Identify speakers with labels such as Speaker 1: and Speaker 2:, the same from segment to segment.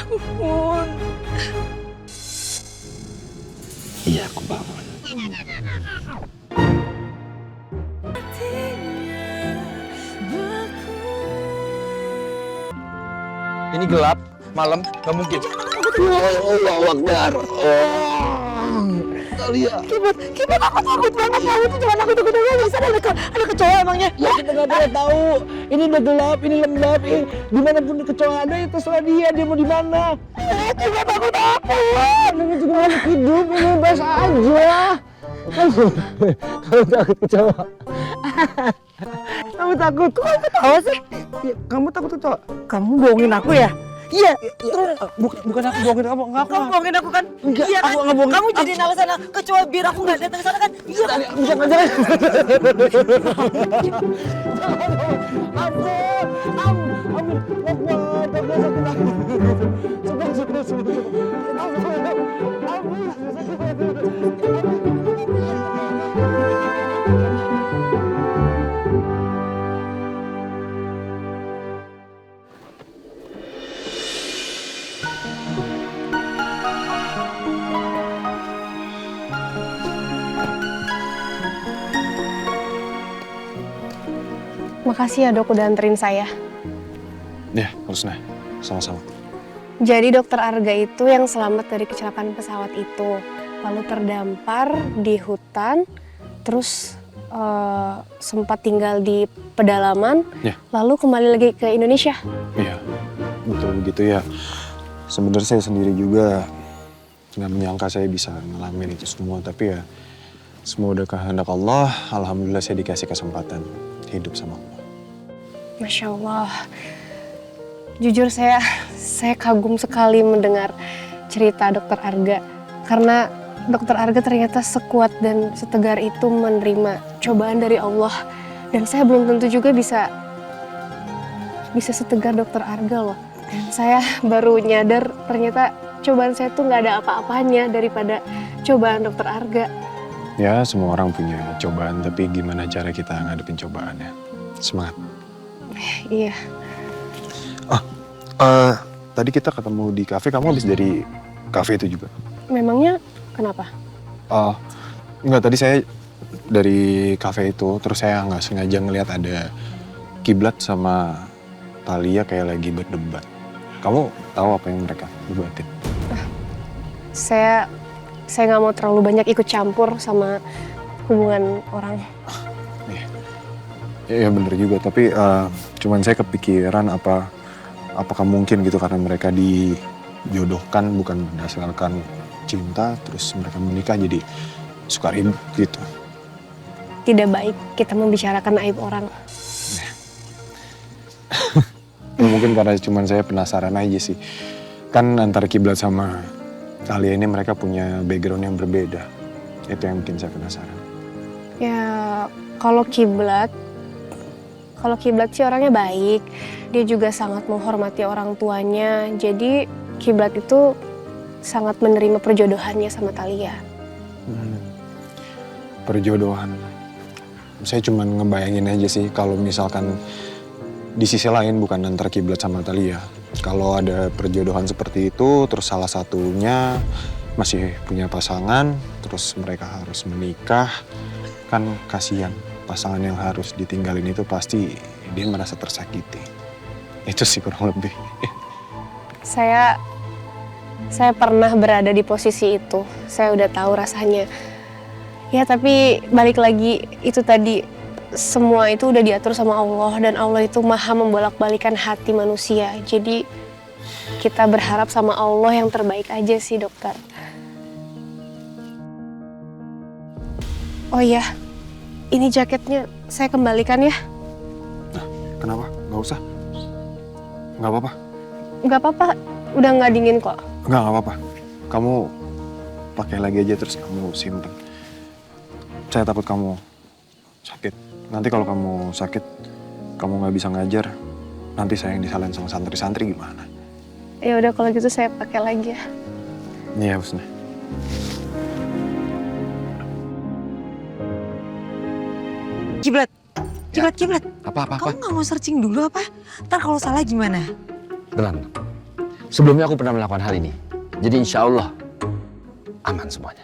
Speaker 1: Bangun.
Speaker 2: Iya, aku bangun.
Speaker 1: Ini gelap, malam, gak mungkin.
Speaker 2: Allahu Akbar. Talia.
Speaker 1: Kibat aku takut banget. Kamu tuh cuma takut aja. Bisa ada kecoa emangnya.
Speaker 2: Ya kita nggak pernah tahu. Ini udah gelap, ini lembab. Dimanapun kecoa ada ya terserah dia mau di mana.
Speaker 1: Kibat aku takut.
Speaker 2: Ini juga makhluk hidup, ini bebas aja. Kamu takut kecoa? Kamu takut? Kok kamu ketawa sih? Ya, kamu takut kecoa? Kamu bohongin aku ya?
Speaker 1: Iya.
Speaker 2: Bukan aku bohongin kamu, enggak
Speaker 1: Kamu bohongin aku kan?
Speaker 2: Enggak,
Speaker 1: Iya kan?
Speaker 2: aku nggak bohongin.
Speaker 1: Kamu jadiin alasan kecoa biar aku nggak datang ke sana kan? Iya kan?
Speaker 2: Jangan.
Speaker 3: Makasih ya dok udah anterin saya.
Speaker 4: Ya, Rusna. Sama-sama.
Speaker 3: Jadi dokter Arga itu yang selamat dari kecelakaan pesawat itu. Lalu terdampar di hutan, terus sempat tinggal di pedalaman,
Speaker 4: Ya.
Speaker 3: lalu kembali lagi ke Indonesia.
Speaker 4: Iya, betul begitu ya. Sebenarnya saya sendiri juga nggak menyangka saya bisa ngalamin itu semua. Tapi ya, semua udah kehendak Allah. Alhamdulillah saya dikasih kesempatan hidup sama Allah.
Speaker 3: Masya Allah. Jujur saya kagum sekali mendengar cerita dokter Arga. Karena dokter Arga ternyata sekuat dan setegar itu menerima cobaan dari Allah. Dan saya belum tentu juga bisa setegar dokter Arga loh. Dan saya baru nyadar ternyata cobaan saya tuh nggak ada apa-apanya daripada cobaan dokter Arga.
Speaker 4: Ya, semua orang punya cobaan. Tapi gimana cara kita ngadepin cobaannya? Semangat.
Speaker 3: Iya.
Speaker 4: Tadi kita ketemu di kafe. Kamu habis dari kafe itu juga?
Speaker 3: Memangnya kenapa?
Speaker 4: Enggak, tadi saya dari kafe itu, terus saya nggak sengaja ngelihat ada Kiblat sama Talia kayak lagi berdebat. Kamu tahu apa yang mereka debatin?
Speaker 3: Saya nggak mau terlalu banyak ikut campur sama hubungan orang.
Speaker 4: Iya bener juga, tapi cuman saya kepikiran apakah mungkin gitu karena mereka dijodohkan bukan berdasarkan cinta, terus mereka menikah jadi suka ribut gitu.
Speaker 3: Tidak baik kita membicarakan aib orang.
Speaker 4: Mungkin karena cuman saya penasaran aja sih. Kan antara Kiblat sama Talia ini mereka punya background yang berbeda. Itu yang bikin saya penasaran.
Speaker 3: Ya kalau Kiblat sih orangnya baik. Dia juga sangat menghormati orang tuanya. Jadi Kiblat itu sangat menerima perjodohannya sama Talia.
Speaker 4: Perjodohan. Saya cuma ngebayangin aja sih kalau misalkan di sisi lain bukan antara Kiblat sama Talia. Kalau ada perjodohan seperti itu, terus salah satunya masih punya pasangan, terus mereka harus menikah, kan kasihan. Pasangan yang harus ditinggalin itu pasti dia merasa tersakiti. Itu sih kurang lebih.
Speaker 3: Saya pernah berada di posisi itu. Saya udah tahu rasanya. Ya tapi balik lagi itu tadi, semua itu udah diatur sama Allah dan Allah itu maha membolak-balikan hati manusia. Jadi kita berharap sama Allah yang terbaik aja sih dokter. Oh iya, ini jaketnya saya kembalikan ya.
Speaker 4: Nah, kenapa? Nggak usah. Nggak apa-apa.
Speaker 3: Nggak apa-apa, udah nggak dingin kok.
Speaker 4: Nggak apa-apa. Kamu pakai lagi aja terus kamu simpen. Saya takut kamu sakit. Nanti kalau kamu sakit, kamu nggak bisa ngajar, nanti saya yang disalahin sama santri-santri gimana?
Speaker 3: Ya udah kalau gitu saya pakai lagi ya.
Speaker 4: Iya, Husna.
Speaker 1: Kiblat.
Speaker 2: Apa?
Speaker 1: Kamu nggak mau searching dulu apa? Ntar kalau salah gimana?
Speaker 2: Belan.
Speaker 5: Sebelumnya aku pernah melakukan hal ini. Jadi insya Allah aman semuanya.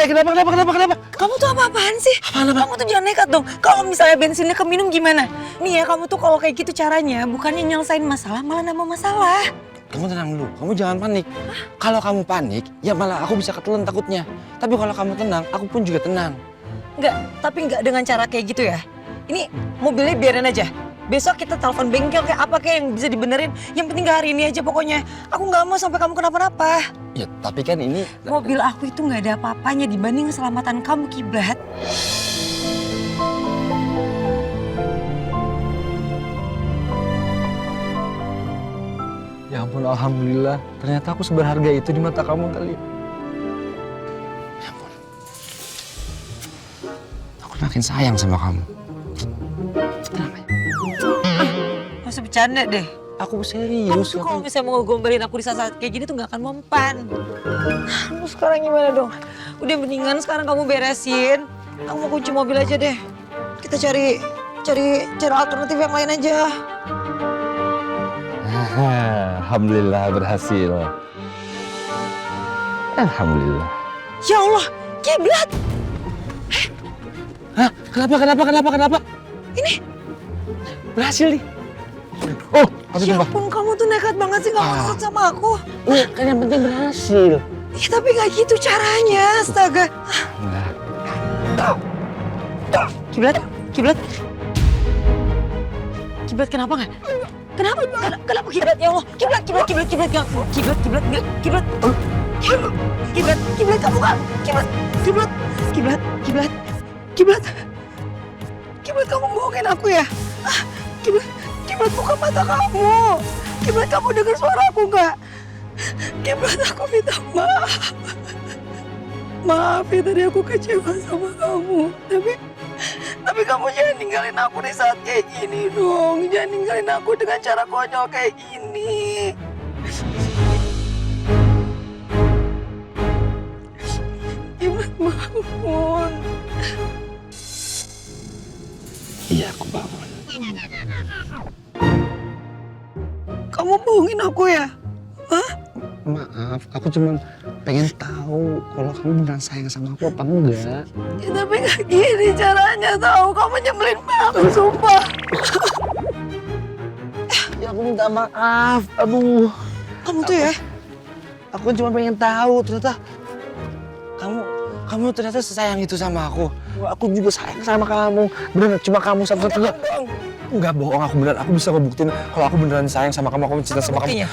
Speaker 2: Kenapa?
Speaker 1: Kamu tuh apa-apaan sih? Kamu tuh jangan nekat dong. Kalau misalnya bensinnya keminum gimana? Nih ya, kamu tuh kalau kayak gitu caranya bukannya nyelesain masalah, malah nambah masalah.
Speaker 5: Kamu tenang dulu, kamu jangan panik. Kalau kamu panik, ya malah aku bisa ketelan takutnya. Tapi kalau kamu tenang, aku pun juga tenang.
Speaker 1: Tapi enggak dengan cara kayak gitu ya. Ini mobilnya biarin aja. Besok kita telepon bengkel kayak apa kayak yang bisa dibenerin. Yang penting gak hari ini aja pokoknya. Aku nggak mau sampai kamu kenapa-napa.
Speaker 5: Ya tapi kan ini...
Speaker 1: Mobil aku itu nggak ada apa-apanya dibanding keselamatan kamu, Kiblat.
Speaker 5: Ya ampun, alhamdulillah. Ternyata aku seberharga itu di mata kamu kali. Ya ampun. Aku makin sayang sama kamu. Tenang aja.
Speaker 1: Gak usah bercanda deh.
Speaker 5: Aku
Speaker 1: Kamu
Speaker 5: serius.
Speaker 1: tuh kalau misalnya mau ngegombalin aku di saat-saat kayak gini tuh gak akan mempan. Lu sekarang gimana dong? Udah mendingan sekarang kamu beresin. Aku mau kunci mobil aja deh. Kita cari alternatif yang lain aja.
Speaker 5: Alhamdulillah berhasil. Alhamdulillah.
Speaker 1: Ya Allah, Kiblat!
Speaker 5: Hah? Kenapa? Ini berhasil nih. Oh, aku
Speaker 1: Ya
Speaker 5: coba.
Speaker 1: ampun, kamu tuh nekat banget sih gak maksud sama aku.
Speaker 5: Kan yang penting berhasil.
Speaker 1: Ya tapi gak gitu caranya, astaga. Kiblat. Kiblat kenapa nggak? Kenapa Kiblat ya Allah? Kiblat nggak? Kiblat kamu nggak? Kiblat kamu bohongin aku ya? Kiblat buka mata kamu. Kiblat kamu dengar suara aku nggak? Kiblat aku minta maaf. Maaf ya tadi aku kecewa sama kamu. Tapi kamu jangan ninggalin aku di saat kayak gini dong. Jangan ninggalin aku dengan cara konyol kayak gini. Kiblat bangun.
Speaker 5: Iya, aku bangun.
Speaker 1: Kamu bohongin aku ya? Hah?
Speaker 5: Maaf, aku cuma pengen tahu kalau kamu beneran sayang sama aku apa enggak.
Speaker 1: Ya tapi gak gini caranya tahu. Kamu nyebelin banget, sumpah.
Speaker 5: Ya aku minta maaf, aduh.
Speaker 1: Kamu tuh ya?
Speaker 5: Aku cuma pengen tahu ternyata kamu ternyata sesayang itu sama aku. Aku juga sayang sama kamu. Beneran cuma kamu satu-satunya. Enggak bohong, aku beneran. Aku bisa ngebuktiin kalau aku beneran sayang sama kamu. Aku cinta sama kamu.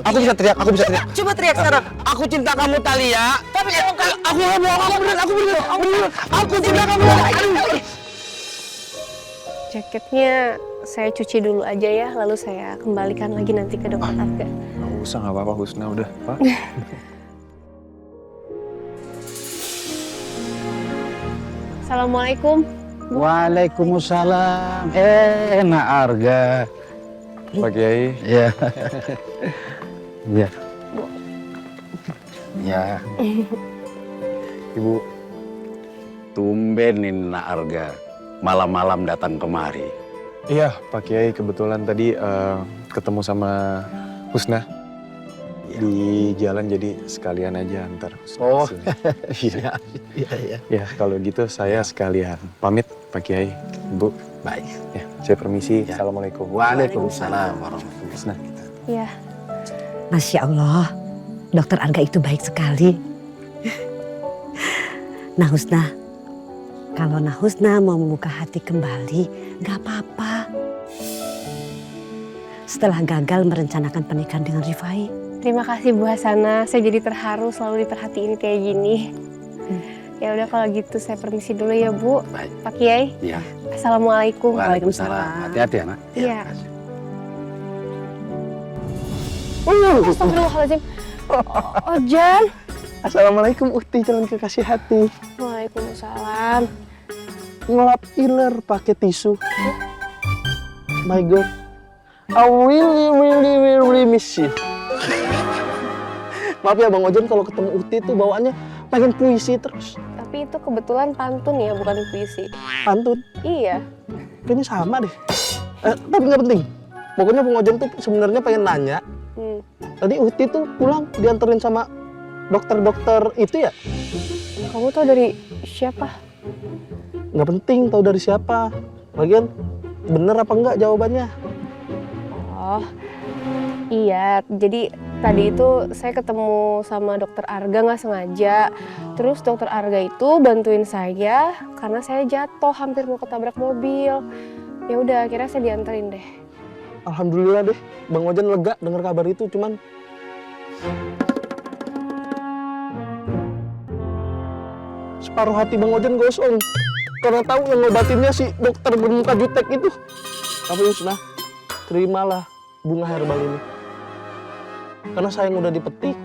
Speaker 5: Aku bisa teriak, aku bisa teriak.
Speaker 1: Coba teriak sekarang.
Speaker 5: Aku cinta kamu, Talia. Tapi aku nggak bohong, aku beneran. Aku cinta kamu.
Speaker 3: Jaketnya saya cuci dulu aja ya, lalu saya kembalikan lagi nanti ke dokter Arga.
Speaker 4: Nggak usah, nggak apa-apa Husna, udah Pak.
Speaker 3: Assalamualaikum.
Speaker 2: Waalaikumsalam. Nak Arga.
Speaker 4: Pak Kiai.
Speaker 2: Ya. Ya. Ya.
Speaker 4: Ibu.
Speaker 6: Tumben nih Nak Arga, malam-malam datang kemari.
Speaker 4: Iya Pak Kiai, kebetulan tadi ketemu sama Husna di jalan, jadi sekalian aja antar Husna.
Speaker 2: Oh.
Speaker 4: Iya.
Speaker 2: Iya.
Speaker 4: Ya kalau gitu saya sekalian pamit Pak Kiai, Bu.
Speaker 6: Baik.
Speaker 4: Ya, saya permisi.
Speaker 6: Ya.
Speaker 4: Assalamualaikum.
Speaker 6: Waalaikumsalam warahmatullahi
Speaker 4: Husna.
Speaker 6: wabarakatuh.
Speaker 3: Iya.
Speaker 7: Masya Allah, dokter Arga itu baik sekali. Nah Husna, kalau Nah Husna mau membuka hati kembali, gak apa-apa. Setelah gagal merencanakan pernikahan dengan Rifai.
Speaker 3: Terima kasih Bu Hasana, saya jadi terharu selalu diperhatiin kayak gini. Ya udah kalau gitu saya permisi dulu ya Bu.
Speaker 6: Baik.
Speaker 3: Pak Kiai.
Speaker 6: Iya.
Speaker 3: Assalamualaikum.
Speaker 6: Waalaikumsalam. Hati-hati ya, Nak.
Speaker 3: Iya.
Speaker 6: makasih.
Speaker 3: Astagfirullahaladzim. Ojan.
Speaker 2: Assalamualaikum Ukti, calon kekasih hati.
Speaker 3: Waalaikumsalam.
Speaker 2: Ngelap iler pakai tisu. My God. I really miss you. Maaf ya Bang Ojan, kalau ketemu Uti tuh bawaannya pengen puisi terus.
Speaker 3: Tapi itu kebetulan pantun ya, bukan puisi.
Speaker 2: Pantun.
Speaker 3: Iya.
Speaker 2: Kayaknya sama deh. Tapi nggak penting. Pokoknya Bang Ojan tuh sebenarnya pengen nanya. Tadi Uti tuh pulang dianterin sama dokter-dokter itu ya?
Speaker 3: Kamu tahu dari siapa?
Speaker 2: Nggak penting tahu dari siapa. Lagian bener apa enggak jawabannya?
Speaker 3: Oh, iya. Jadi tadi itu saya ketemu sama dokter Arga nggak sengaja. Terus dokter Arga itu bantuin saya karena saya jatuh hampir mau ketabrak mobil. Ya udah, akhirnya saya dianterin deh.
Speaker 2: Alhamdulillah deh, Bang Ojan lega dengar kabar itu. Cuman separuh hati Bang Ojan gosong karena tahu yang ngobatinnya si dokter bermuka jutek itu. Tapi Husna, terimalah bunga herbal ini. Karena sayang udah dipetik,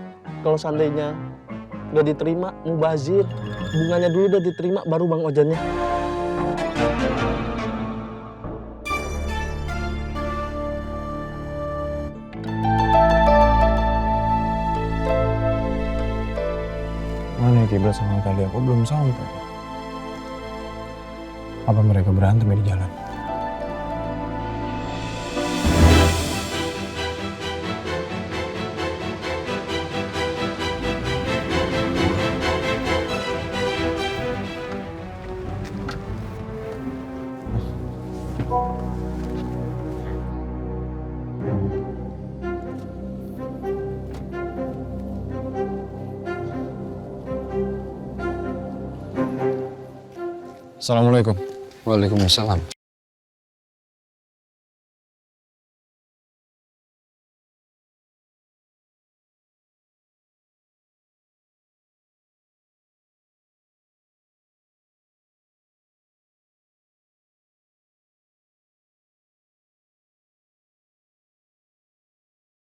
Speaker 2: kalau seandainya nggak diterima, mubazir. Bunganya dulu udah diterima, baru Bang Ojannya.
Speaker 4: Mana ya Kiblat sama Talia? Aku belum sampai. Apa mereka berantem di jalan? Assalamualaikum.
Speaker 5: Waalaikumsalam.